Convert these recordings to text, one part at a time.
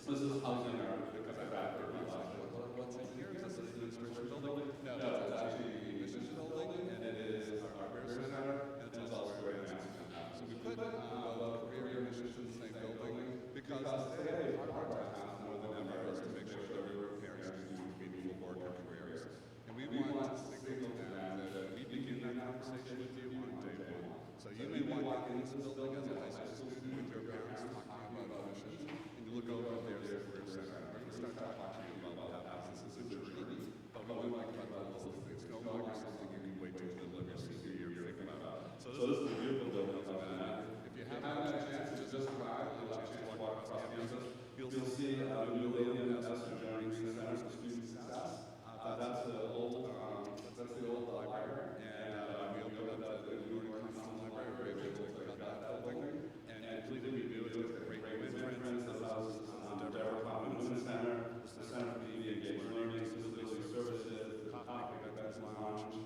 This is housing our, because I wrapped it around last year. What's in here? Is this the administration building? No, it's actually the admissions building, and it is our career center, and it's also where the announcement happens. So we put career admissions in the same building because today, part of our task more than ever is to make sure that we prepare students for meaningful work and careers. And we want to signal to them that we begin that conversation with you on day one. So you may walk into this building as a high school student with your parents talking about admissions, and you look over and there's the career center. We're going to start talking to you about what happens. This is a journey, but we want to talk about all those things. No longer something you can wait to live your senior year to think about. So this is a beautiful building. If you haven't had a chance to just arrive, you'll have a chance to walk across campus. You'll see a new building that's adjoining Center for Student Success. That's the old library, and we opened up the new Gustafson Library. We're able to take that building and completely renew it with great women's friends. This houses Deborah Women's Center, the Center for Media Engaged Learning, Disability Services, the Topic Events Lounge,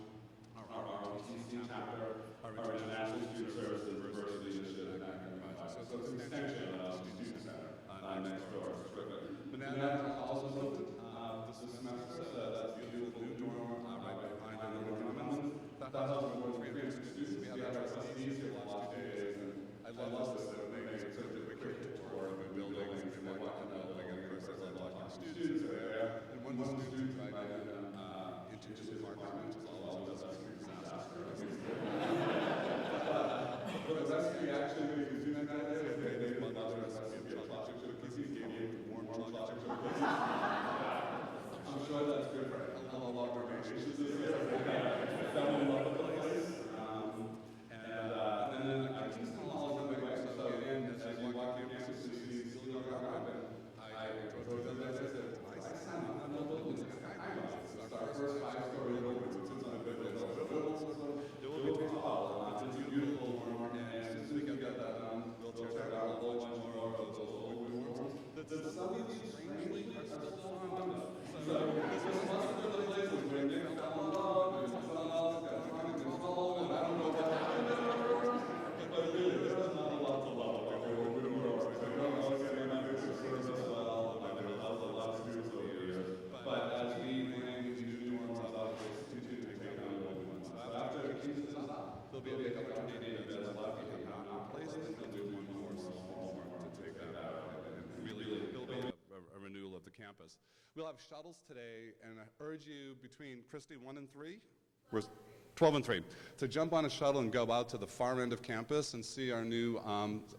our ROTC chapter, our International Student Services, Diversity Initiative, and Academic Advice. So it's an extension of the Student Center next door. But now that also opened this semester, so that's a beautiful new dorm right behind the Commons. That houses more than 300 students. We have our trustees here for the last 2 days, and I love this. It makes it such a quick tour of the buildings and they walk in the building, and of course there's a lot of students there. And one of the students invited them into just the apartment, which is all of us. But the recipe actually, when you do that, they made a lot of recipe of chocolate chip cookies, gave you warm chocolate chip cookies. I'm sure that's good for a lot more vacations this year. Family love the place. And then I just all over the way. So again, as you walk through campus, you see these still going up, and I drove through that. I said, I sound no buildings. It's our first 5-story building. It sits on a good place. It will be tall. It's a beautiful dorm, and as soon as we get that done, we'll check out a whole bunch more of those old dorms. Some of these strangely are still fun. So this is one of the places where Nick fell in love, and someone else got drunk and cold, and I don't know what happened in our room, but really, there's not a lot to love. Okay, we're always like, oh, I was getting my picture serves as well, and I love a lot of students over the years. But as we bring these new dorms out, we'll continue to take on the old ones. So after the case is up, there'll be a big opportunity that there's a lot of people not placed, and we'll do one more small one to take that out and really build a renewal of the campus. We'll have shuttles today, and I urge you between Christy 1 and 3, we're 12 and 3, to jump on a shuttle and go out to the far end of campus and see our new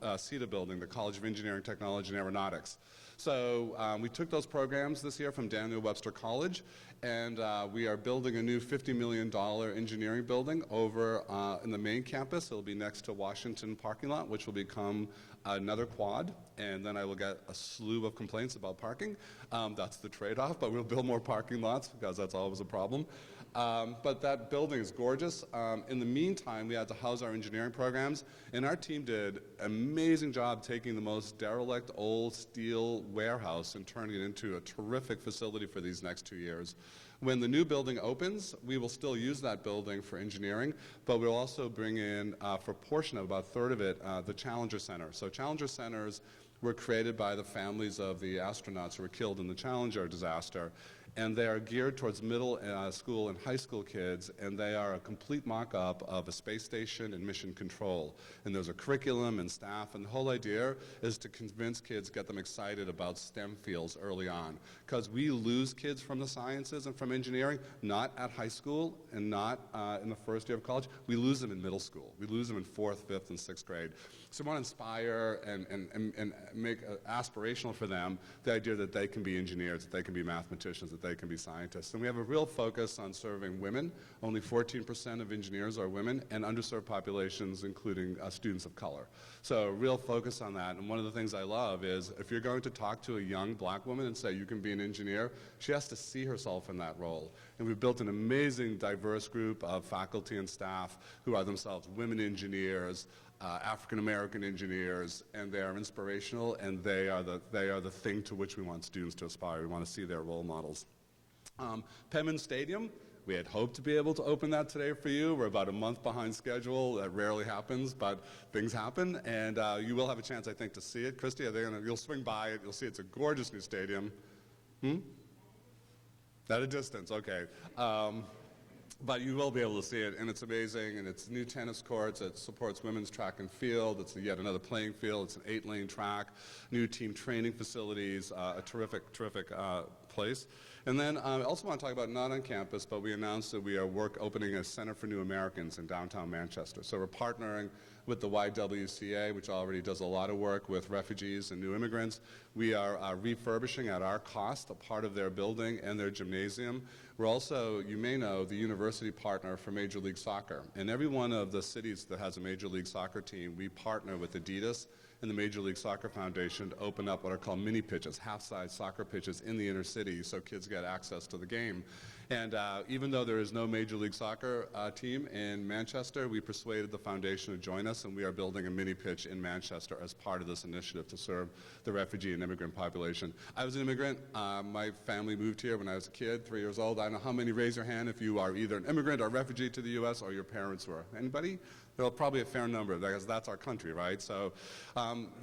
CETA building, the College of Engineering, Technology, and Aeronautics. So we took those programs this year from Daniel Webster College, and we are building a new $50 million engineering building over in the main campus. It'll be next to Washington parking lot, which will become another quad, and then I will get a slew of complaints about parking. That's the trade-off, but we'll build more parking lots because that's always a problem. But that building is gorgeous. In the meantime, we had to house our engineering programs, and our team did an amazing job taking the most derelict old steel warehouse and turning it into a terrific facility for these next 2 years. When the new building opens, we will still use that building for engineering, but we'll also bring in, for a portion of about a third of it, the Challenger Center. So Challenger Centers were created by the families of the astronauts who were killed in the Challenger disaster. And they are geared towards middle school and high school kids, and they are a complete mock-up of a space station and mission control. And there's a curriculum and staff, and the whole idea is to convince kids, get them excited about STEM fields early on. Because we lose kids from the sciences and from engineering, not at high school and not in the first year of college. We lose them in middle school. We lose them in 4th, 5th, and 6th grade. So we want to inspire and make aspirational for them the idea that they can be engineers, that they can be mathematicians, that they can be scientists. And we have a real focus on serving women. Only 14% of engineers are women, and underserved populations, including students of color. So real focus on that. And one of the things I love is if you're going to talk to a young black woman and say you can be an engineer, she has to see herself in that role. And we've built an amazing, diverse group of faculty and staff who are themselves women engineers, African-American engineers, and they are inspirational, and they are the thing to which we want students to aspire. We want to see their role models. Penman Stadium, We had hoped to be able to open that today for you. We're about a month behind schedule. That rarely happens, but things happen, and you will have a chance, I think, to see it. Christy, you'll swing by it. You'll see it's a gorgeous new stadium. At a distance, okay. But you will be able to see it, and it's amazing, and it's new tennis courts. It supports women's track and field. It's yet another playing field. It's an 8-lane track, new team training facilities, a terrific place. And then I also want to talk about, not on campus, but we announced that we are opening a Center for New Americans in downtown Manchester. So we're partnering with the YWCA, which already does a lot of work with refugees and new immigrants. We are refurbishing at our cost a part of their building and their gymnasium. We're also, you may know, the university partner for Major League Soccer. In every one of the cities that has a Major League Soccer team, we partner with Adidas and the Major League Soccer Foundation to open up what are called mini pitches, half-size soccer pitches in the inner city so kids get access to the game. And even though there is no Major League Soccer team in Manchester, we persuaded the foundation to join us, and we are building a mini pitch in Manchester as part of this initiative to serve the refugee and immigrant population. I was an immigrant. My family moved here when I was a kid, 3 years old. I don't know how many raise your hand if you are either an immigrant or refugee to the U.S. or your parents were. Anybody? There are probably a fair number, because that's our country, right? So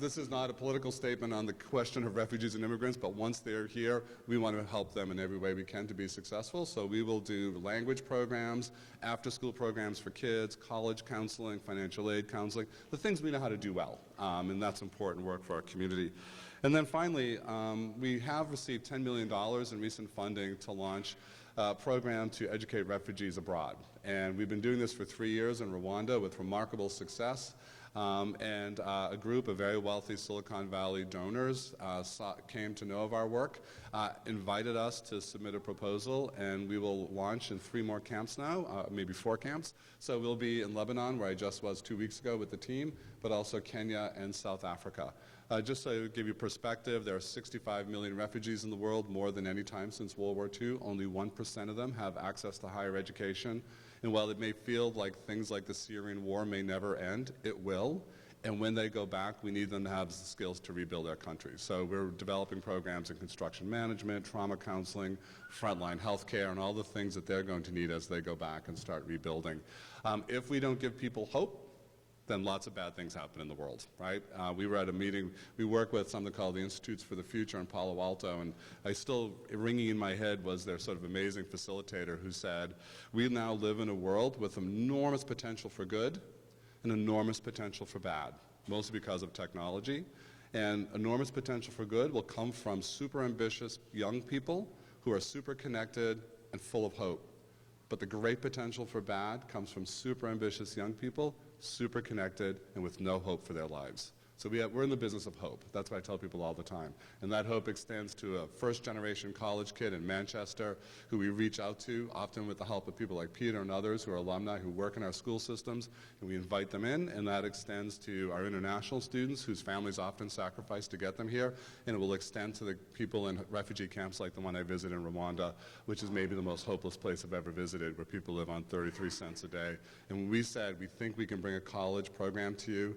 this is not a political statement on the question of refugees and immigrants, but once they're here, we want to help them in every way we can to be successful. So we will do language programs, after-school programs for kids, college counseling, financial aid counseling, the things we know how to do well, and that's important work for our community. And then finally, we have received $10 million in recent funding to launch a program to educate refugees abroad. And we've been doing this for 3 years in Rwanda with remarkable success. And a group of very wealthy Silicon Valley donors came to know of our work, invited us to submit a proposal, and we will launch in 3 more camps now, maybe 4 camps. So we'll be in Lebanon, where I just was 2 weeks ago with the team, but also Kenya and South Africa. Just to give you perspective, there are 65 million refugees in the world, more than any time since World War II. Only 1% of them have access to higher education. And while it may feel like things like the Syrian war may never end, it will. And when they go back, we need them to have the skills to rebuild their country. So we're developing programs in construction management, trauma counseling, frontline health care, and all the things that they're going to need as they go back and start rebuilding. If we don't give people hope, then lots of bad things happen in the world, right? We were at a meeting, we work with something called the Institutes for the Future in Palo Alto, and ringing in my head was their sort of amazing facilitator who said, we now live in a world with enormous potential for good and enormous potential for bad, mostly because of technology. And enormous potential for good will come from super ambitious young people who are super connected and full of hope. But the great potential for bad comes from super ambitious young people, super connected, and with no hope for their lives. So we're in the business of hope. That's what I tell people all the time. And that hope extends to a first-generation college kid in Manchester who we reach out to, often with the help of people like Peter and others who are alumni who work in our school systems, and we invite them in, and that extends to our international students whose families often sacrifice to get them here, and it will extend to the people in refugee camps like the one I visited in Rwanda, which is maybe the most hopeless place I've ever visited, where people live on 33 cents a day. And when we said we think we can bring a college program to you,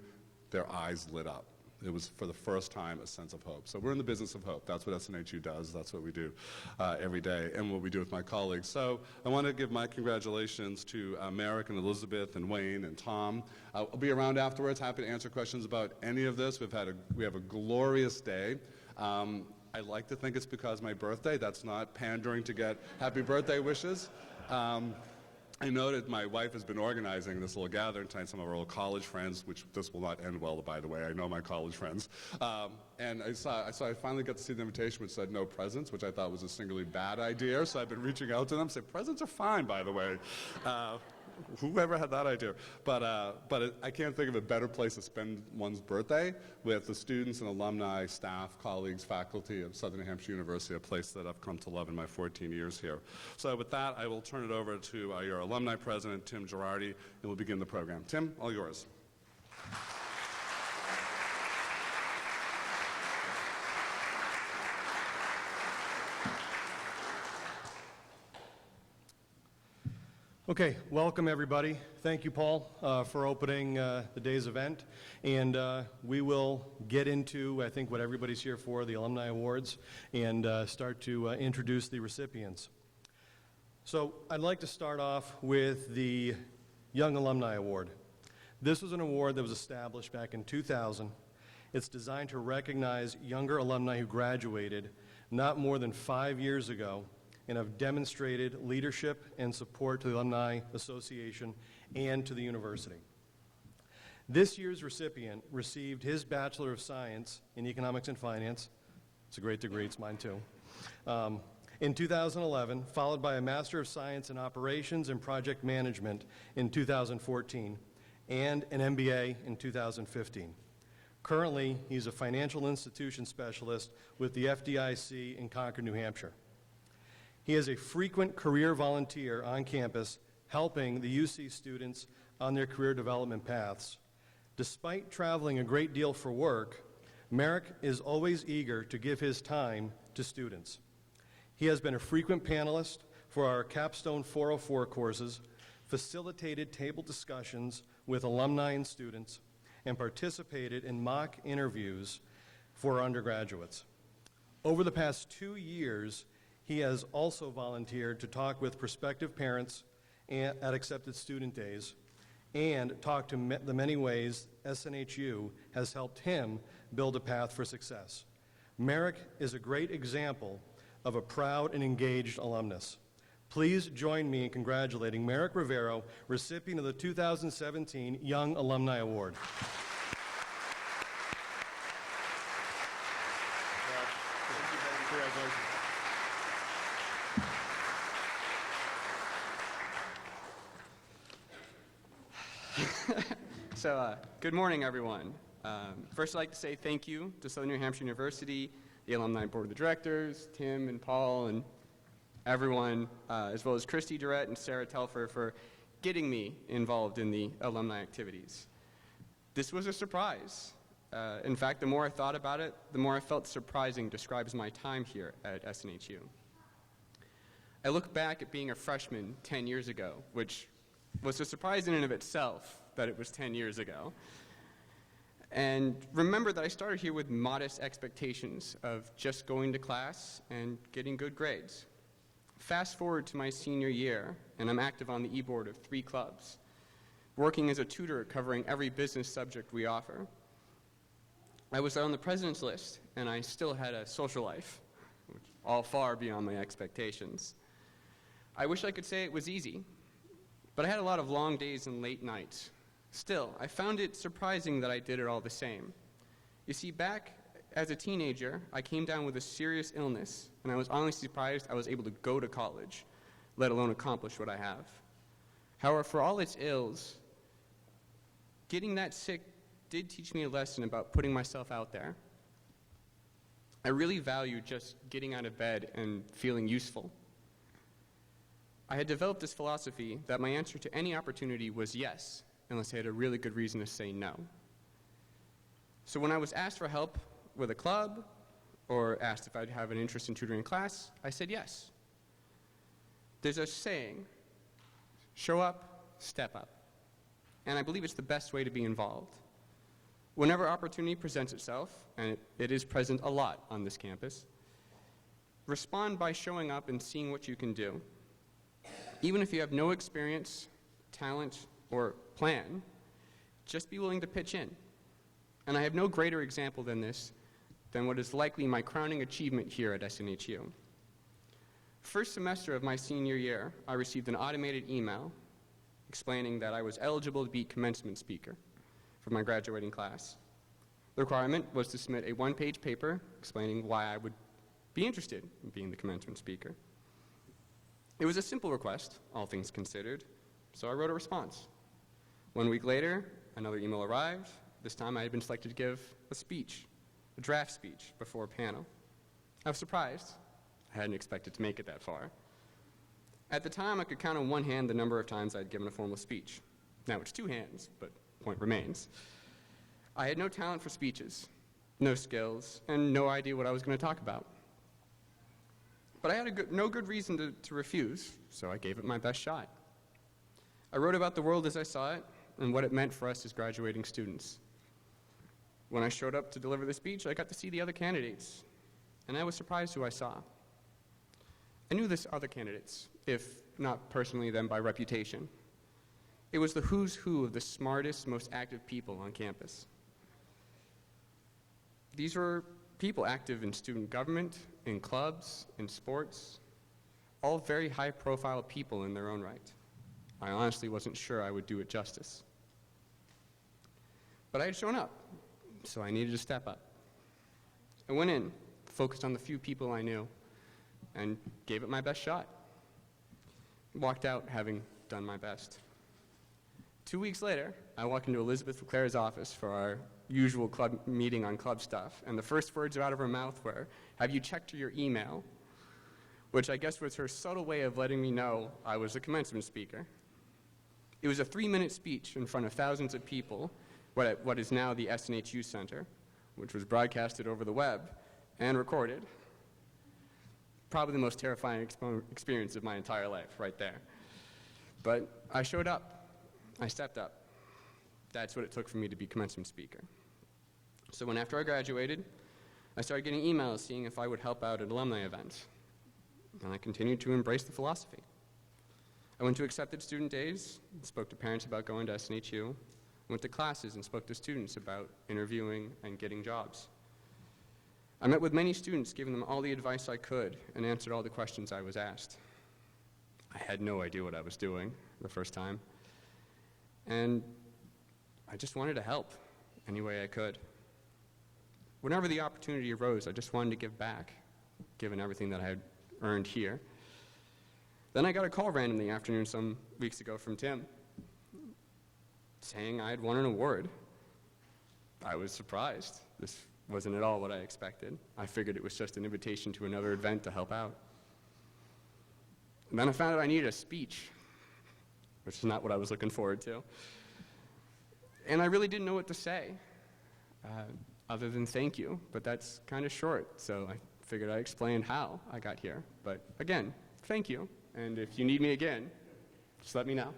their eyes lit up. It was, for the first time, a sense of hope. So we're in the business of hope. That's what SNHU does. That's what we do every day, and what we do with my colleagues. So I want to give my congratulations to Merrick and Elizabeth and Wayne and Tom. I'll be around afterwards, happy to answer questions about any of this. We have a glorious day. I like to think it's because my birthday. That's not pandering to get happy birthday wishes. I know that my wife has been organizing this little gathering tonight, some of our old college friends, which this will not end well, by the way. I know my college friends. And I finally got to see the invitation which said no presents, which I thought was a singularly bad idea. So I've been reaching out to them, saying, presents are fine, by the way. Whoever had that idea? But I can't think of a better place to spend one's birthday with the students and alumni, staff, colleagues, faculty of Southern New Hampshire University, a place that I've come to love in my 14 years here. So with that, I will turn it over to your alumni president, Tim Girardi, and we'll begin the program. Tim, all yours. Okay, welcome everybody. Thank you, Paul, for opening the day's event. And we will get into, I think, what everybody's here for, the Alumni Awards, and start to introduce the recipients. So I'd like to start off with the Young Alumni Award. This was an award that was established back in 2000. It's designed to recognize younger alumni who graduated not more than 5 years ago and have demonstrated leadership and support to the Alumni Association and to the university. This year's recipient received his Bachelor of Science in Economics and Finance. It's a great degree, it's mine too. In 2011, followed by a Master of Science in Operations and Project Management in 2014, and an MBA in 2015. Currently, he's a financial institution specialist with the FDIC in Concord, New Hampshire. He is a frequent career volunteer on campus, helping the UC students on their career development paths. Despite traveling a great deal for work, Merrick is always eager to give his time to students. He has been a frequent panelist for our Capstone 404 courses, facilitated table discussions with alumni and students, and participated in mock interviews for undergraduates. Over the past 2 years, he has also volunteered to talk with prospective parents at accepted student days and talk to the many ways SNHU has helped him build a path for success. Merrick is a great example of a proud and engaged alumnus. Please join me in congratulating Merrick Rivero, recipient of the 2017 Young Alumni Award. So, good morning, everyone. First, I'd like to say thank you to Southern New Hampshire University, the Alumni Board of Directors, Tim and Paul, and everyone, as well as Christy Durrett and Sarah Telfer for getting me involved in the alumni activities. This was a surprise. In fact, the more I thought about it, the more I felt surprising describes my time here at SNHU. I look back at being a freshman 10 years ago, which was a surprise in and of itself that it was 10 years ago. And remember that I started here with modest expectations of just going to class and getting good grades. Fast forward to my senior year, and I'm active on the e-board of 3 clubs, working as a tutor covering every business subject we offer. I was on the president's list, and I still had a social life, which all far beyond my expectations. I wish I could say it was easy, but I had a lot of long days and late nights. Still, I found it surprising that I did it all the same. You see, back as a teenager, I came down with a serious illness, and I was honestly surprised I was able to go to college, let alone accomplish what I have. However, for all its ills, getting that sick did teach me a lesson about putting myself out there. I really valued just getting out of bed and feeling useful. I had developed this philosophy that my answer to any opportunity was yes, unless I had a really good reason to say no. So when I was asked for help with a club, or asked if I'd have an interest in tutoring class, I said yes. There's a saying, show up, step up. And I believe it's the best way to be involved. Whenever opportunity presents itself, and it is present a lot on this campus, respond by showing up and seeing what you can do. Even if you have no experience, talent, or plan, just be willing to pitch in. And I have no greater example than this than what is likely my crowning achievement here at SNHU. First semester of my senior year, I received an automated email explaining that I was eligible to be commencement speaker for my graduating class. The requirement was to submit a one-page paper explaining why I would be interested in being the commencement speaker. It was a simple request, all things considered, so I wrote a response. 1 week later, another email arrived. This time I had been selected to give a speech, a draft speech, before a panel. I was surprised. I hadn't expected to make it that far. At the time, I could count on one hand the number of times I'd given a formal speech. Now it's 2 hands, but point remains. I had no talent for speeches, no skills, and no idea what I was going to talk about. But I had no good reason to refuse, so I gave it my best shot. I wrote about the world as I saw it and what it meant for us as graduating students. When I showed up to deliver the speech, I got to see the other candidates, and I was surprised who I saw. I knew this other candidates, if not personally, then by reputation. It was the who's who of the smartest, most active people on campus. These were people active in student government, in clubs, in sports, all very high-profile people in their own right. I honestly wasn't sure I would do it justice. But I had shown up, so I needed to step up. I went in, focused on the few people I knew, and gave it my best shot. Walked out having done my best. 2 weeks later, I walked into Elizabeth LeClaire's office for our usual club meeting on club stuff, and the first words out of her mouth were, "Have you checked your email?" Which I guess was her subtle way of letting me know I was the commencement speaker. It was a 3-minute speech in front of thousands of people, what is now the SNHU Center, which was broadcasted over the web and recorded. Probably the most terrifying experience of my entire life, right there. But I showed up. I stepped up. That's what it took for me to be commencement speaker. So when after I graduated, I started getting emails seeing if I would help out at alumni events. And I continued to embrace the philosophy. I went to accepted student days, spoke to parents about going to SNHU, went to classes and spoke to students about interviewing and getting jobs. I met with many students, giving them all the advice I could, and answered all the questions I was asked. I had no idea what I was doing the first time, and I just wanted to help any way I could. Whenever the opportunity arose, I just wanted to give back, given everything that I had earned here. Then I got a call randomly afternoon some weeks ago from Tim, saying I had won an award. I was surprised. This wasn't at all what I expected. I figured it was just an invitation to another event to help out. And then I found out I needed a speech, which is not what I was looking forward to. And I really didn't know what to say, other than thank you, but that's kind of short, so I figured I'd explain how I got here. But again, thank you, and if you need me again, just let me know.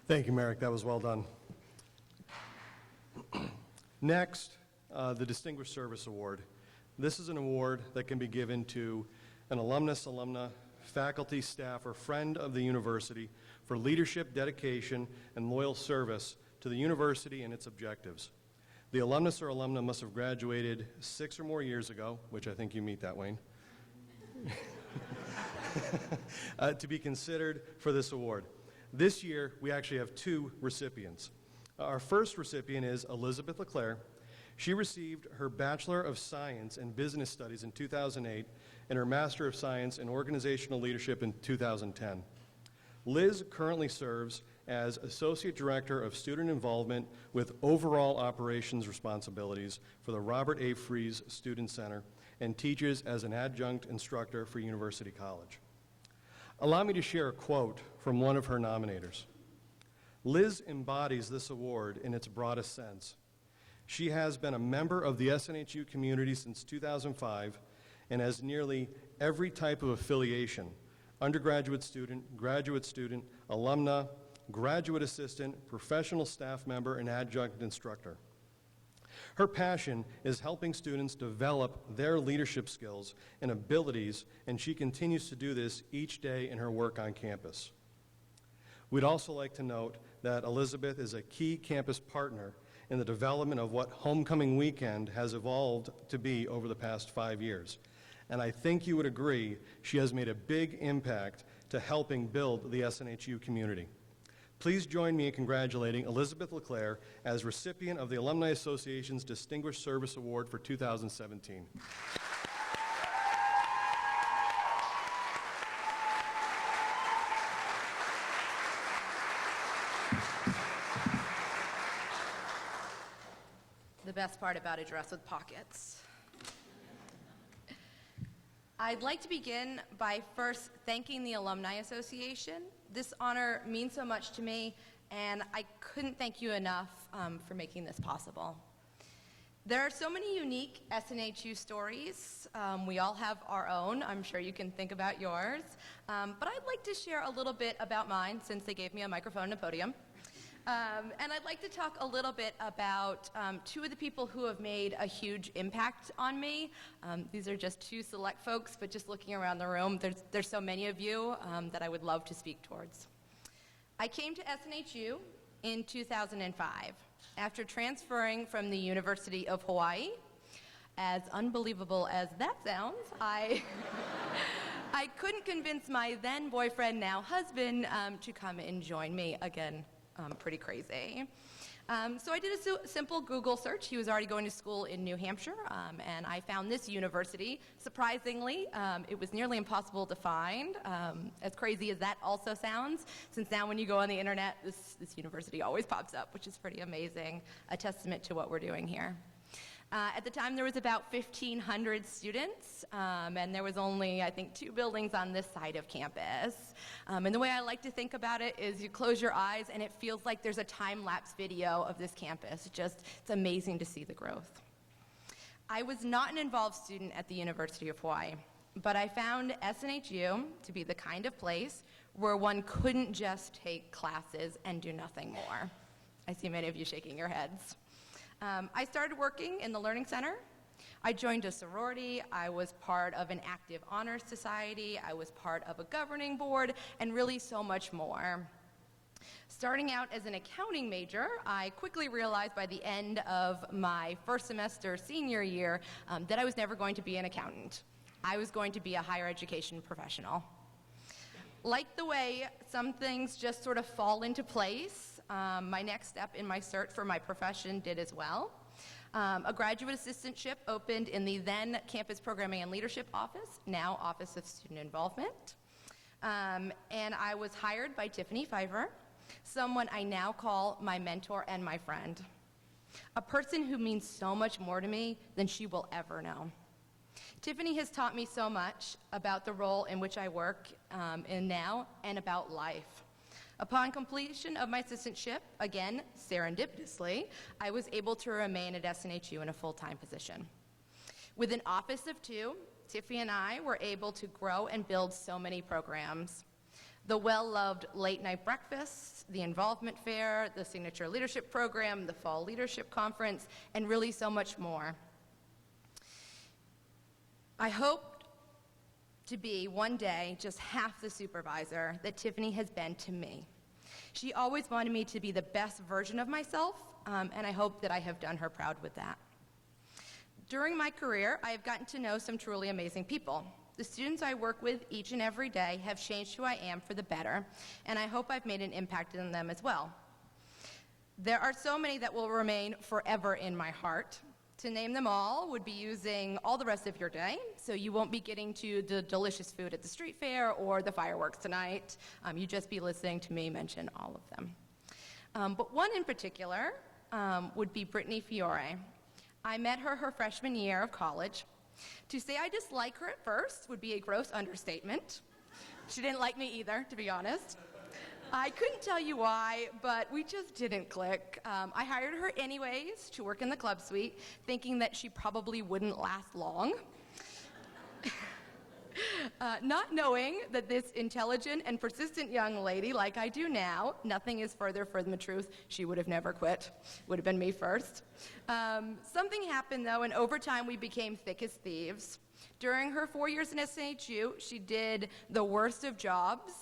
Thank you, Merrick. That was well done. Next, the Distinguished Service Award. This is an award that can be given to an alumnus, alumna, faculty, staff, or friend of the university for leadership, dedication, and loyal service to the university and its objectives. The alumnus or alumna must have graduated 6 or more years ago, which I think you meet that, Wayne, to be considered for this award. This year, we actually have 2 recipients. Our first recipient is Elizabeth LeClaire. She received her Bachelor of Science in Business Studies in 2008 and her Master of Science in Organizational Leadership in 2010. Liz currently serves as Associate Director of Student Involvement with overall operations responsibilities for the Robert A. Fries Student Center and teaches as an adjunct instructor for University College. Allow me to share a quote from one of her nominators. Liz embodies this award in its broadest sense. She has been a member of the SNHU community since 2005 and has nearly every type of affiliation: undergraduate student, graduate student, alumna, graduate assistant, professional staff member, and adjunct instructor. Her passion is helping students develop their leadership skills and abilities, and she continues to do this each day in her work on campus. We'd also like to note that Elizabeth is a key campus partner in the development of what Homecoming Weekend has evolved to be over the past 5 years. And I think you would agree she has made a big impact to helping build the SNHU community. Please join me in congratulating Elizabeth LeClaire as recipient of the Alumni Association's Distinguished Service Award for 2017. The best part about a dress with pockets. I'd like to begin by first thanking the Alumni Association. This honor means so much to me, and I couldn't thank you enough for making this possible. There are so many unique SNHU stories. We all have our own. I'm sure you can think about yours. But I'd like to share a little bit about mine since they gave me a microphone and a podium. And I'd like to talk a little bit about two of the people who have made a huge impact on me. These are just two select folks, but just looking around the room, there's so many of you that I would love to speak towards. I came to SNHU in 2005 after transferring from the University of Hawaii. As unbelievable as that sounds, I couldn't convince my then boyfriend, now husband, to come and join me. Again, pretty crazy. So I did a simple Google search. He was already going to school in New Hampshire, and I found this university. Surprisingly, it was nearly impossible to find, as crazy as that also sounds, since now when you go on the internet, this university always pops up, which is pretty amazing, a testament to what we're doing here. At the time, there was about 1,500 students, and there was only, I think, 2 buildings on this side of campus. And the way I like to think about it is you close your eyes, and it feels like there's a time-lapse video of this campus. It's amazing to see the growth. I was not an involved student at the University of Hawaii, but I found SNHU to be the kind of place where one couldn't just take classes and do nothing more. I see many of you shaking your heads. I started working in the Learning Center. I joined a sorority. I was part of an active honors society. I was part of a governing board, and really so much more. Starting out as an accounting major, I quickly realized by the end of my first semester senior year that I was never going to be an accountant. I was going to be a higher education professional. Like the way some things just sort of fall into place, my next step in my search for my profession did as well. A graduate assistantship opened in the then Campus Programming and Leadership Office, now Office of Student Involvement. And I was hired by Tiffany Pfeiffer, someone I now call my mentor and my friend. A person who means so much more to me than she will ever know. Tiffany has taught me so much about the role in which I work in now and about life. Upon completion of my assistantship, again, serendipitously, I was able to remain at SNHU in a full-time position. With an office of 2, Tiffany and I were able to grow and build so many programs. The well-loved late-night breakfasts, the involvement fair, the signature leadership program, the fall leadership conference, and really so much more. I hope to be one day just half the supervisor that Tiffany has been to me. She always wanted me to be the best version of myself, and I hope that I have done her proud with that. During my career, I have gotten to know some truly amazing people. The students I work with each and every day have changed who I am for the better, and I hope I've made an impact on them as well. There are so many that will remain forever in my heart. To name them all would be using all the rest of your day, so you won't be getting to the delicious food at the street fair or the fireworks tonight. You'd just be listening to me mention all of them. But one in particular would be Brittany Fiore. I met her freshman year of college. To say I dislike her at first would be a gross understatement. She didn't like me either, to be honest. I couldn't tell you why, but we just didn't click. I hired her anyways to work in the club suite, thinking that she probably wouldn't last long. Not knowing that this intelligent and persistent young lady, like I do now, nothing is further from the truth, she would have never quit. Would have been me first. Something happened though, and over time we became thick as thieves. During her 4 years in SNHU, she did the worst of jobs.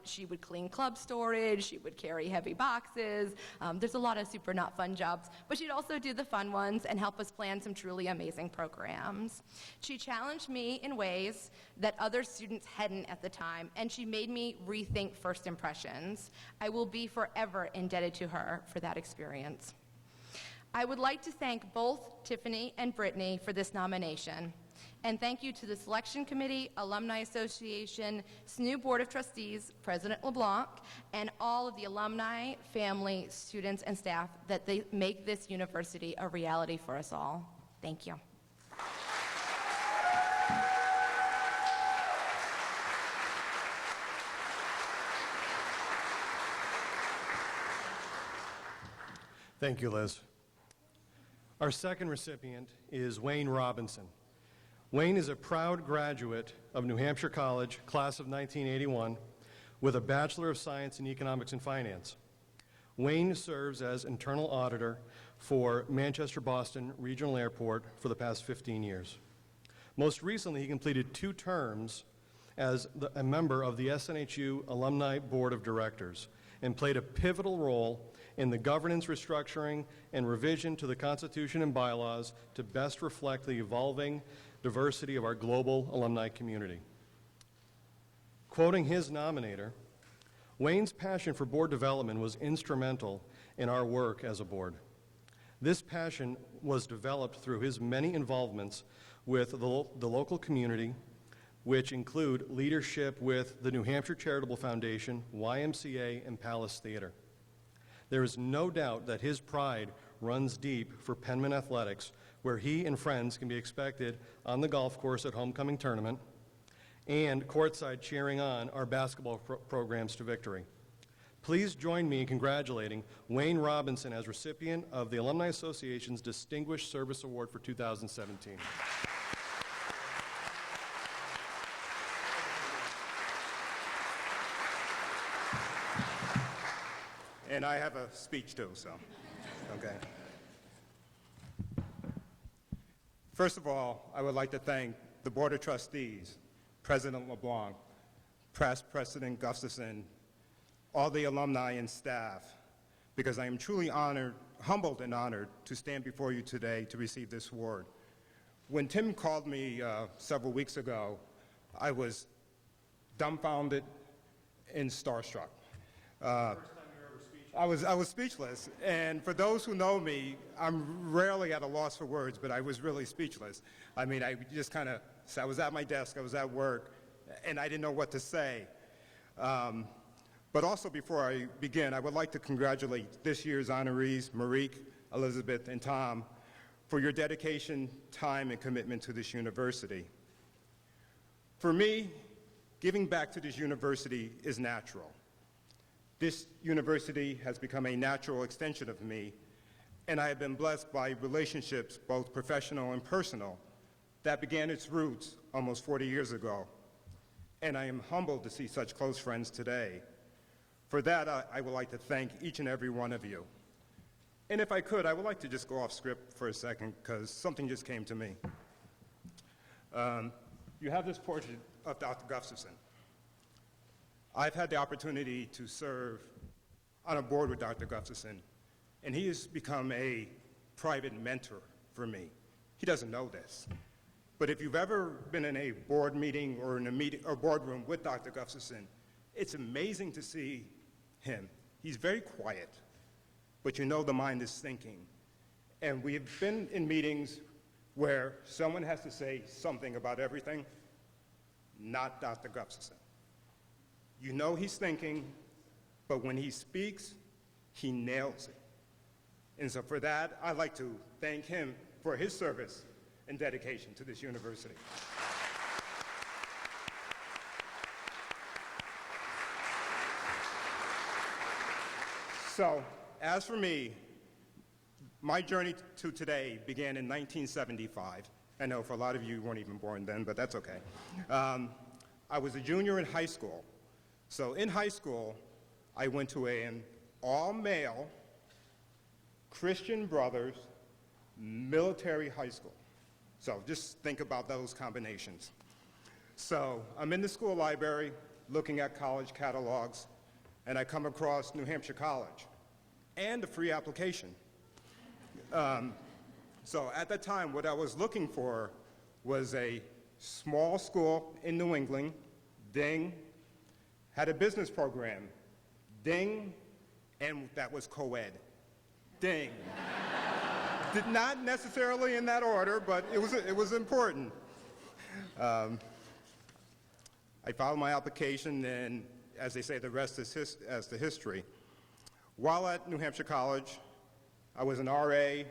She would clean club storage, she would carry heavy boxes. There's a lot of super not fun jobs, but she'd also do the fun ones and help us plan some truly amazing programs. She challenged me in ways that other students hadn't at the time, and she made me rethink first impressions. I will be forever indebted to her for that experience. I would like to thank both Tiffany and Brittany for this nomination. And thank you to the Selection Committee, Alumni Association, SNHU Board of Trustees, President LeBlanc, and all of the alumni, family, students, and staff that they make this university a reality for us all. Thank you. Thank you, Liz. Our second recipient is Wayne Robinson. Wayne is a proud graduate of New Hampshire College, class of 1981, with a Bachelor of Science in Economics and Finance. Wayne serves as internal auditor for Manchester-Boston Regional Airport for the past 15 years. Most recently, he completed 2 terms as a member of the SNHU Alumni Board of Directors and played a pivotal role in the governance restructuring and revision to the Constitution and bylaws to best reflect the evolving diversity of our global alumni community. Quoting his nominator, Wayne's passion for board development was instrumental in our work as a board. This passion was developed through his many involvements with the local community, which include leadership with the New Hampshire Charitable Foundation, YMCA, and Palace Theater. There is no doubt that his pride runs deep for Penman Athletics, where he and friends can be expected on the golf course at homecoming tournament and courtside cheering on our basketball programs to victory. Please join me in congratulating Wayne Robinson as recipient of the Alumni Association's Distinguished Service Award for 2017. And I have a speech too, so, okay. First of all, I would like to thank the Board of Trustees, President LeBlanc, past President Gustafson, all the alumni and staff, because I am truly honored, humbled and honored to stand before you today to receive this award. When Tim called me several weeks ago, I was dumbfounded and starstruck. I was speechless, and for those who know me, I'm rarely at a loss for words, but I was really speechless. I mean, I just kind of, I was at my desk, I was at work, and I didn't know what to say. But also before I begin, I would like to congratulate this year's honorees, Marique, Elizabeth, and Tom, for your dedication, time, and commitment to this university. For me, giving back to this university is natural. This university has become a natural extension of me, and I have been blessed by relationships, both professional and personal, that began its roots almost 40 years ago. And I am humbled to see such close friends today. For that, I would like to thank each and every one of you. And if I could, I would like to just go off script for a second, because something just came to me. You have this portrait of Dr. Gustafson. I've had the opportunity to serve on a board with Dr. Gustafson, and he has become a private mentor for me. He doesn't know this, but if you've ever been in a board meeting or in a meeting or boardroom with Dr. Gustafson, it's amazing to see him. He's very quiet, but you know the mind is thinking. And we've been in meetings where someone has to say something about everything, not Dr. Gustafson. You know he's thinking, but when he speaks, he nails it. And so for that, I'd like to thank him for his service and dedication to this university. So, as for me, my journey to today began in 1975. I know for a lot of you weren't even born then, but that's okay. I was a junior in high school. So in high school, I went to an all-male Christian Brothers military high school. So just think about those combinations. So I'm in the school library looking at college catalogs, and I come across New Hampshire College and a free application. So at that time, what I was looking for was a small school in New England, ding, had a business program, ding, and that was co-ed, ding. Did not necessarily in that order, but it was important. I filed my application, and as they say, the rest is the history. While at New Hampshire College, I was an RA,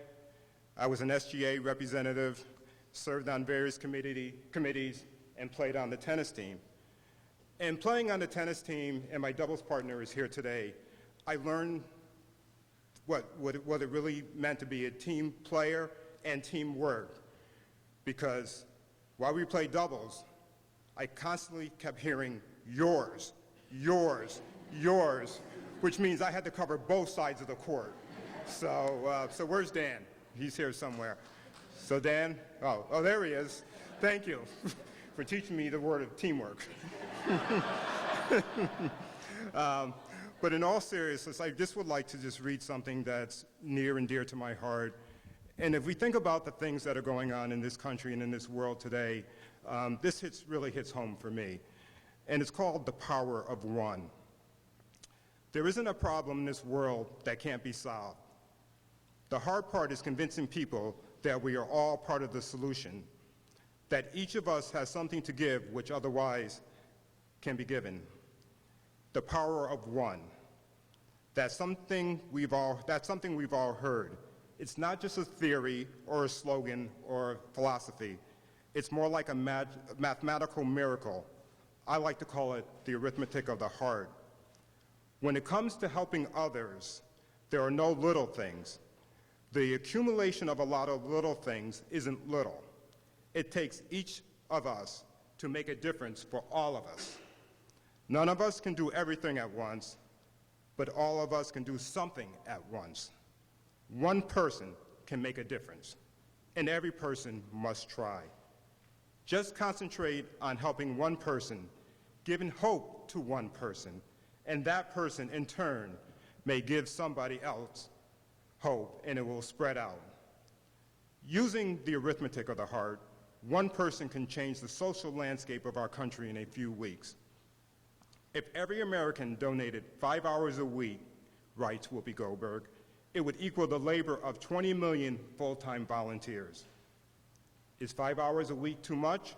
I was an SGA representative, served on various committees, and played on the tennis team. And playing on the tennis team, and my doubles partner is here today, I learned what it really meant to be a team player and teamwork. Because while we played doubles, I constantly kept hearing yours, yours, yours, which means I had to cover both sides of the court. So where's Dan? He's here somewhere. So Dan, oh, there he is. Thank you for teaching me the word of teamwork. But in all seriousness, I just would like to just read something that's near and dear to my heart. And if we think about the things that are going on in this country and in this world today, this really hits home for me. And it's called the power of one. There isn't a problem in this world that can't be solved. The hard part is convincing people that we are all part of the solution, that each of us has something to give which otherwise can be given. The power of one. That's something we've all heard. It's not just a theory or a slogan or a philosophy. It's more like a mathematical miracle. I like to call it the arithmetic of the heart. When it comes to helping others, there are no little things. The accumulation of a lot of little things isn't little. It takes each of us to make a difference for all of us. None of us can do everything at once, but all of us can do something at once. One person can make a difference, and every person must try. Just concentrate on helping one person, giving hope to one person, and that person, in turn, may give somebody else hope, and it will spread out. Using the arithmetic of the heart, one person can change the social landscape of our country in a few weeks. If every American donated 5 hours a week, writes Whoopi Goldberg, it would equal the labor of 20 million full-time volunteers. Is 5 hours a week too much?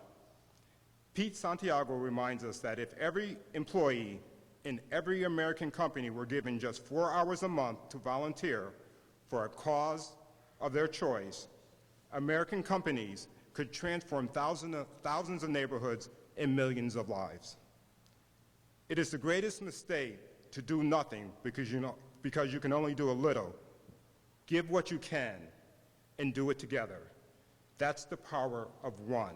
Pete Santiago reminds us that if every employee in every American company were given just 4 hours a month to volunteer for a cause of their choice, American companies could transform thousands of neighborhoods and millions of lives. It is the greatest mistake to do nothing because you can only do a little. Give what you can and do it together. That's the power of one.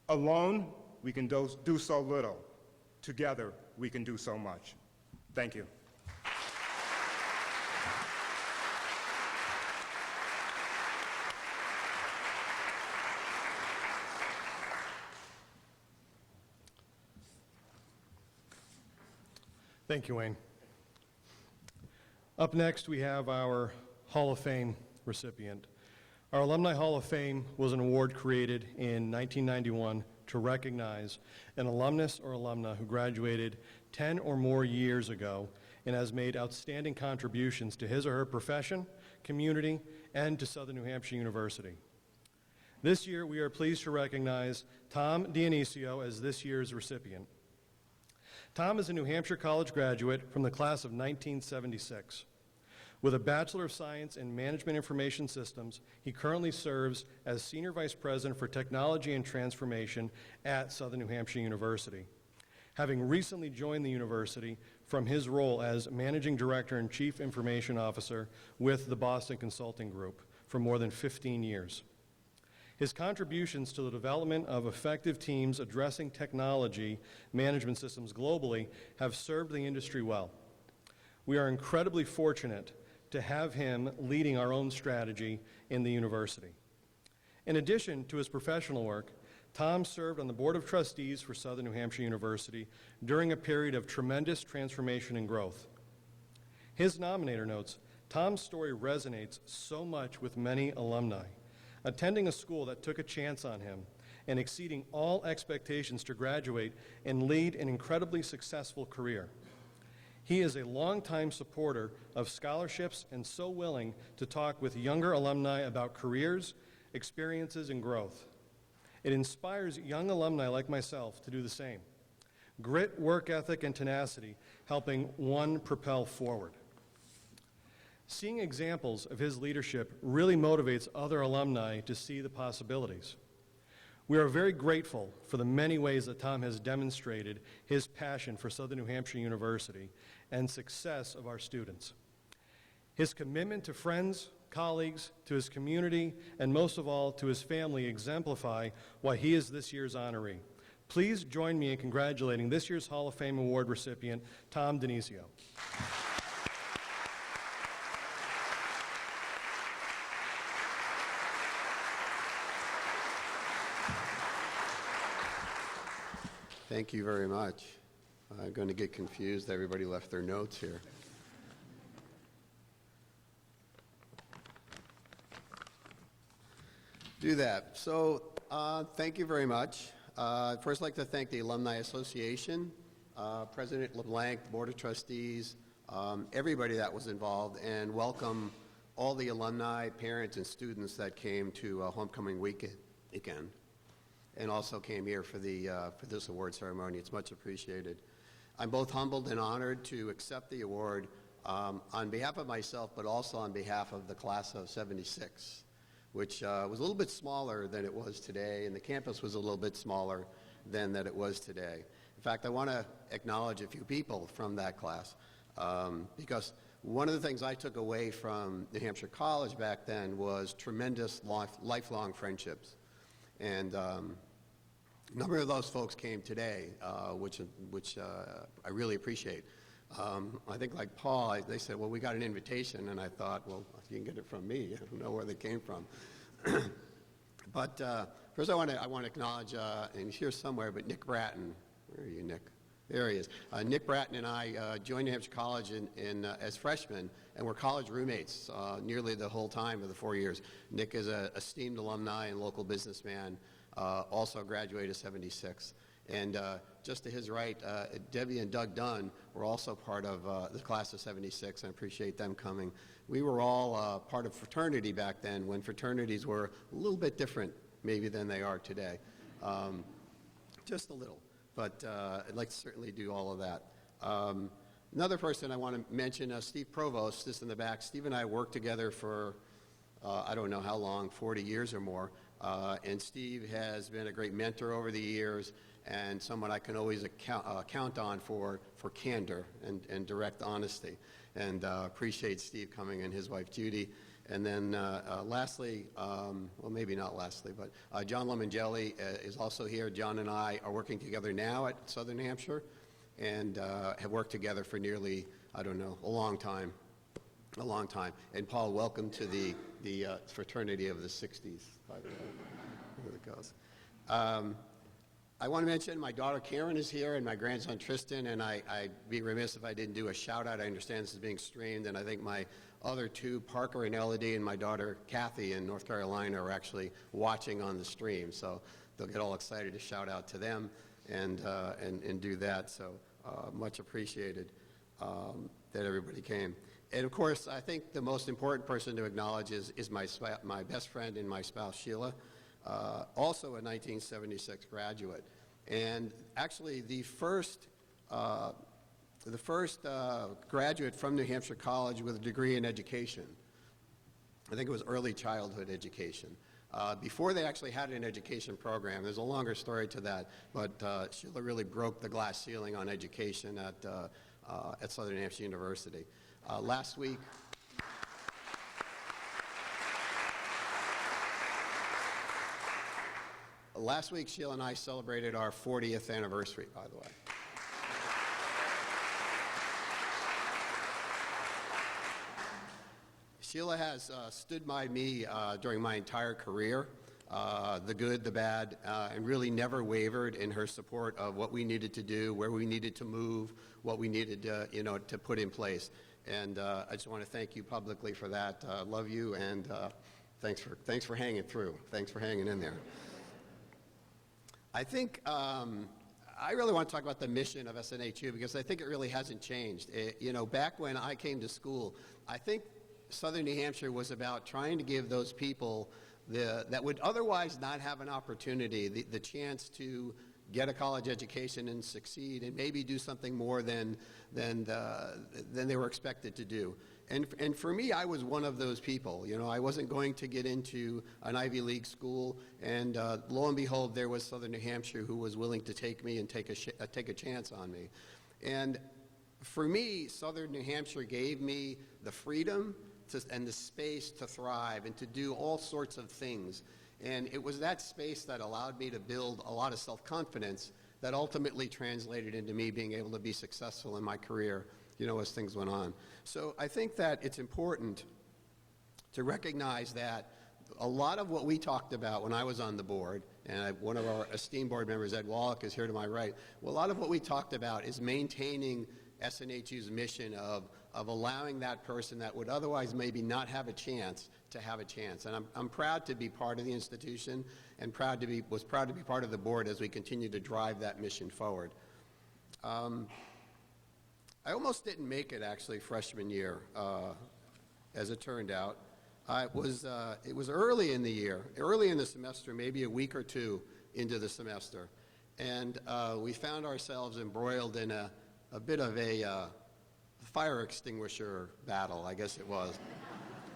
Alone, we can do so little. Together, we can do so much. Thank you. Thank you, Wayne. Up next, we have our Hall of Fame recipient. Our Alumni Hall of Fame was an award created in 1991 to recognize an alumnus or alumna who graduated 10 or more years ago and has made outstanding contributions to his or her profession, community, and to Southern New Hampshire University. This year, we are pleased to recognize Tom Dionisio as this year's recipient. Tom is a New Hampshire College graduate from the class of 1976. With a Bachelor of Science in Management Information Systems, he currently serves as Senior Vice President for Technology and Transformation at Southern New Hampshire University, having recently joined the university from his role as Managing Director and Chief Information Officer with the Boston Consulting Group for more than 15 years. His contributions to the development of effective teams addressing technology management systems globally have served the industry well. We are incredibly fortunate to have him leading our own strategy in the university. In addition to his professional work, Tom served on the Board of Trustees for Southern New Hampshire University during a period of tremendous transformation and growth. His nominator notes, Tom's story resonates so much with many alumni. Attending a school that took a chance on him and exceeding all expectations to graduate and lead an incredibly successful career. He is a longtime supporter of scholarships and so willing to talk with younger alumni about careers, experiences, and growth. It inspires young alumni like myself to do the same. Grit, work ethic, and tenacity, helping one propel forward. Seeing examples of his leadership really motivates other alumni to see the possibilities. We are very grateful for the many ways that Tom has demonstrated his passion for Southern New Hampshire University and success of our students. His commitment to friends, colleagues, to his community, and most of all, to his family exemplify why he is this year's honoree. Please join me in congratulating this year's Hall of Fame Award recipient, Tom Denisio. Thank you very much. I'm going to get confused. Everybody left their notes here. Do that. So thank you very much. First, I'd like to thank the Alumni Association, President LeBlanc, Board of Trustees, everybody that was involved, and welcome all the alumni, parents, and students that came to Homecoming Weekend, and also came here for this award ceremony. It's much appreciated. I'm both humbled and honored to accept the award on behalf of myself, but also on behalf of the class of '76, which was a little bit smaller than it was today, and the campus was a little bit smaller than that it was today. In fact, I want to acknowledge a few people from that class, because one of the things I took away from New Hampshire College back then was tremendous lifelong friendships. And a number of those folks came today, which I really appreciate. I think like Paul, they said, well, we got an invitation, and I thought, well, you can get it from me. I don't know where they came from. But first I want to acknowledge, and he's here somewhere, but Nick Bratton. Where are you, Nick? There he is. Nick Bratton and I joined New Hampshire College as freshmen, and we're college roommates nearly the whole time of the 4 years. Nick is an esteemed alumni and local businessman, also graduated '76. And just to his right, Debbie and Doug Dunn were also part of the class of '76. I appreciate them coming. We were all part of fraternity back then, when fraternities were a little bit different maybe than they are today. Just a little. But I'd like to certainly do all of that. Another person I want to mention, Steve Provost, just in the back. Steve and I worked together for, I don't know how long, 40 years or more. And Steve has been a great mentor over the years, and someone I can always count on for candor and direct honesty. And appreciate Steve coming and his wife Judy. And then lastly, well, maybe not lastly, but John Lemongelli is also here. John and I are working together now at Southern New Hampshire, and have worked together for nearly, I don't know, a long time. And Paul, welcome to the fraternity of the 60s, by the way. There it goes. I want to mention my daughter Karen is here, and my grandson Tristan, and I'd be remiss if I didn't do a shout out. I understand this is being streamed, and I think my other two, Parker and Elodie, and my daughter Kathy in North Carolina, are actually watching on the stream, so they'll get all excited to shout out to them and do that. So much appreciated that everybody came. And of course, I think the most important person to acknowledge is my best friend and my spouse Sheila, also a 1976 graduate, and actually the first graduate from New Hampshire College with a degree in education. I think it was early childhood education. Before they actually had an education program, there's a longer story to that, but Sheila really broke the glass ceiling on education at Southern New Hampshire University. Last week, Sheila and I celebrated our 40th anniversary, by the way. Sheila has stood by me during my entire career, the good, the bad, and really never wavered in her support of what we needed to do, where we needed to move, what we needed to put in place. And I just want to thank you publicly for that. Love you, and thanks for hanging through. Thanks for hanging in there. I think I really want to talk about the mission of SNHU, because I think it really hasn't changed. Back when I came to school, I think Southern New Hampshire was about trying to give those people that would otherwise not have an opportunity, the chance to get a college education and succeed, and maybe do something more than they were expected to do. And for me, I was one of those people. I wasn't going to get into an Ivy League school, and lo and behold, there was Southern New Hampshire who was willing to take me and take a chance on me. And For me, Southern New Hampshire gave me the freedom and the space to thrive and to do all sorts of things. And it was that space that allowed me to build a lot of self-confidence that ultimately translated into me being able to be successful in my career, as things went on. So I think that it's important to recognize that a lot of what we talked about when I was on the board, and one of our esteemed board members, Ed Wallach, is here to my right, well, a lot of what we talked about is maintaining SNHU's mission of allowing that person that would otherwise maybe not have a chance to have a chance. And I'm proud to be part of the institution and was proud to be part of the board as we continue to drive that mission forward. I almost didn't make it, actually, freshman year, as it turned out. It was early in the year, early in the semester, maybe a week or two into the semester. And we found ourselves embroiled in a bit of a fire extinguisher battle, I guess it was,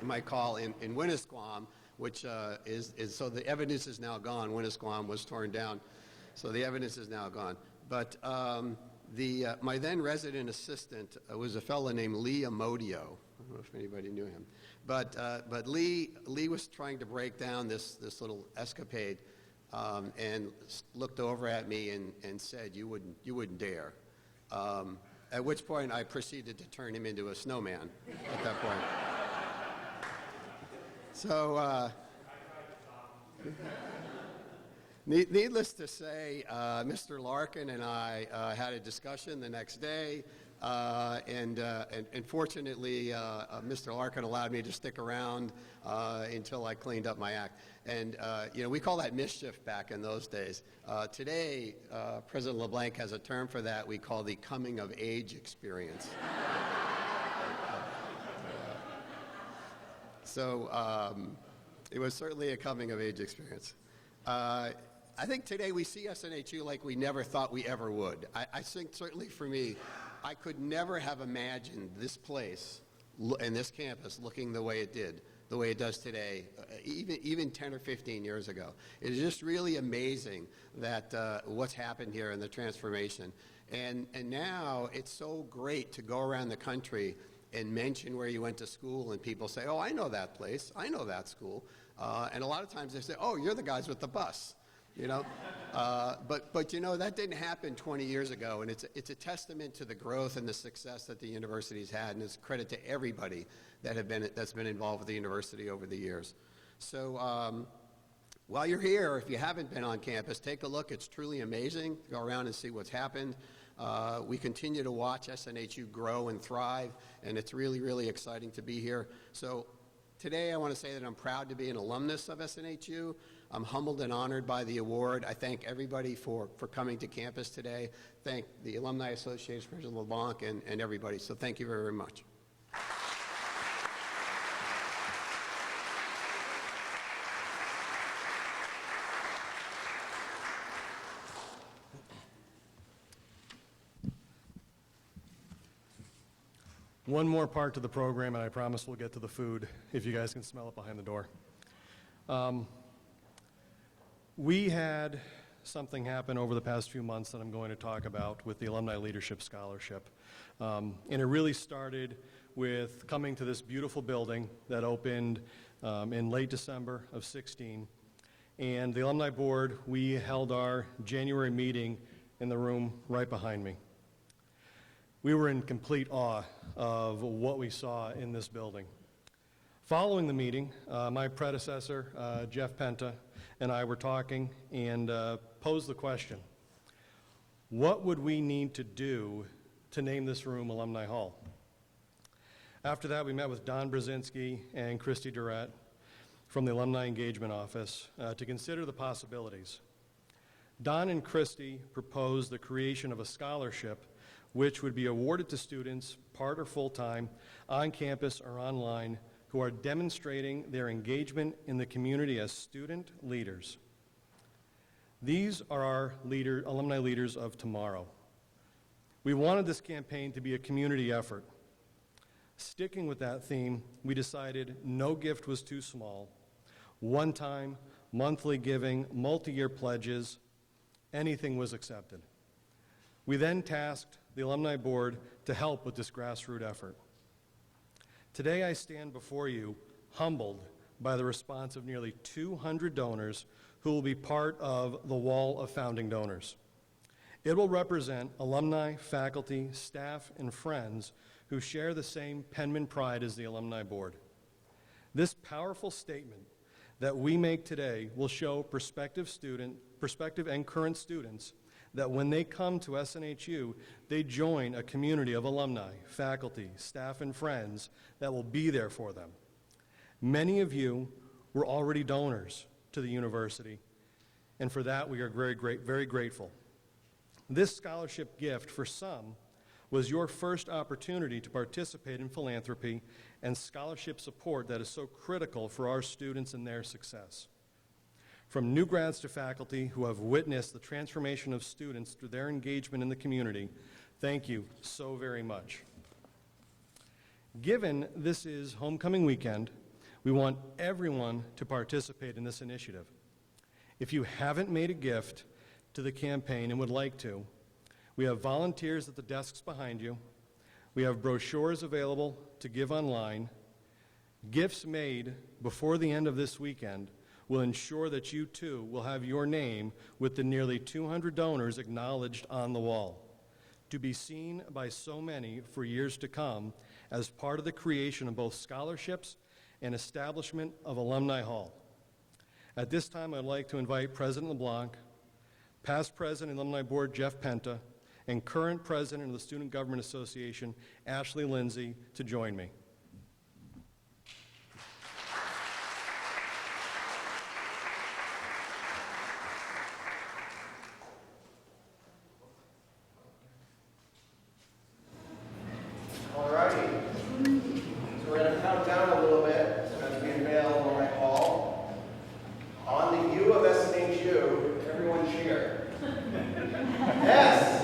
you might call, in Winnisquam, which so the evidence is now gone. Winnisquam was torn down, so the evidence is now gone. But my then resident assistant was a fellow named Lee Amodio. I don't know if anybody knew him. But Lee was trying to break down this little escapade and looked over at me and said, you wouldn't dare. At which point I proceeded to turn him into a snowman at that point. So, needless to say, Mr. Larkin and I had a discussion the next day, and fortunately, Mr. Larkin allowed me to stick around until I cleaned up my act. And, we call that mischief back in those days. Today, President LeBlanc has a term for that we call the coming-of-age experience. So it was certainly a coming-of-age experience. I think today we see SNHU like we never thought we ever would. I think certainly for me, I could never have imagined this place and this campus looking the way it did, the way it does today, even 10 or 15 years ago. It is just really amazing that what's happened here in the transformation. And now it's so great to go around the country and mention where you went to school, and people say, oh, I know that place, I know that school. And a lot of times they say, oh, you're the guys with the bus. But that didn't happen 20 years ago, and it's a testament to the growth and the success that the university's had, and it's credit to everybody that's been involved with the university over the years. So while you're here, if you haven't been on campus, take a look. It's truly amazing. Go around and see what's happened. We continue to watch SNHU grow and thrive, and it's really, really exciting to be here. So today I want to say that I'm proud to be an alumnus of SNHU. I'm humbled and honored by the award. I thank everybody for coming to campus today. Thank the Alumni Association, President LeBlanc, and everybody. So thank you very, very much. One more part to the program, and I promise we'll get to the food, if you guys can smell it behind the door. We had something happen over the past few months that I'm going to talk about with the Alumni Leadership Scholarship. And it really started with coming to this beautiful building that opened in late December of 16. And the Alumni Board, we held our January meeting in the room right behind me. We were in complete awe of what we saw in this building. Following the meeting, my predecessor, Jeff Penta, and I were talking and posed the question, what would we need to do to name this room Alumni Hall? After that, we met with Don Brzezinski and Christy Durrett from the Alumni Engagement Office to consider the possibilities. Don and Christy proposed the creation of a scholarship which would be awarded to students, part or full-time, on campus or online, who are demonstrating their engagement in the community as student leaders. These are our alumni leaders of tomorrow. We wanted this campaign to be a community effort. Sticking with that theme, we decided no gift was too small. One-time, monthly giving, multi-year pledges, anything was accepted. We then tasked the Alumni Board to help with this grassroots effort. Today I stand before you humbled by the response of nearly 200 donors who will be part of the Wall of Founding Donors. It will represent alumni, faculty, staff, and friends who share the same Penman pride as the Alumni Board. This powerful statement that we make today will show prospective and current students that when they come to SNHU, they join a community of alumni, faculty, staff, and friends that will be there for them. Many of you were already donors to the university, and for that we are very grateful. This scholarship gift for some was your first opportunity to participate in philanthropy and scholarship support that is so critical for our students and their success. From new grads to faculty who have witnessed the transformation of students through their engagement in the community, thank you so very much. Given this is homecoming weekend, we want everyone to participate in this initiative. If you haven't made a gift to the campaign and would like to, we have volunteers at the desks behind you. We have brochures available to give online. Gifts made before the end of this weekend will ensure that you too will have your name with the nearly 200 donors acknowledged on the wall, to be seen by so many for years to come as part of the creation of both scholarships and establishment of Alumni Hall. At this time, I'd like to invite President LeBlanc, past President of the Alumni Board Jeff Penta, and current President of the Student Government Association, Ashley Lindsay, to join me. All righty. So we're going to count down a little bit as we unveil Alumni Hall. On the U of SNHU, everyone cheer. SNHU!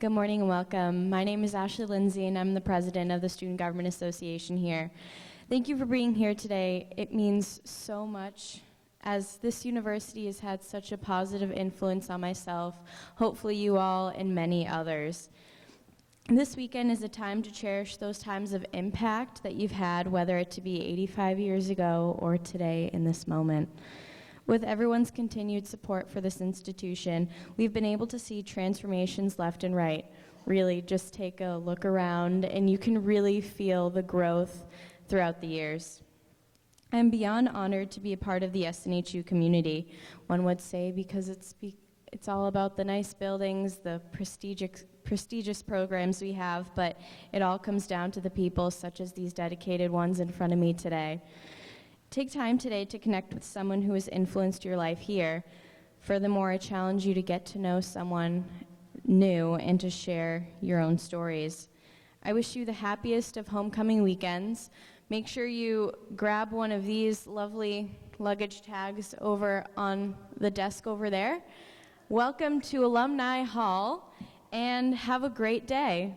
Good morning and welcome. My name is Ashley Lindsay, and I'm the president of the Student Government Association here. Thank you for being here today. It means so much, as this university has had such a positive influence on myself, hopefully you all, and many others. This weekend is a time to cherish those times of impact that you've had, whether it to be 85 years ago or today in this moment. With everyone's continued support for this institution, we've been able to see transformations left and right. Really, just take a look around and you can really feel the growth throughout the years. I'm beyond honored to be a part of the SNHU community, one would say, because it's all about the nice buildings, the prestigious programs we have, but it all comes down to the people such as these dedicated ones in front of me today. Take time today to connect with someone who has influenced your life here. Furthermore, I challenge you to get to know someone new and to share your own stories. I wish you the happiest of homecoming weekends. Make sure you grab one of these lovely luggage tags over on the desk over there. Welcome to Alumni Hall, and have a great day.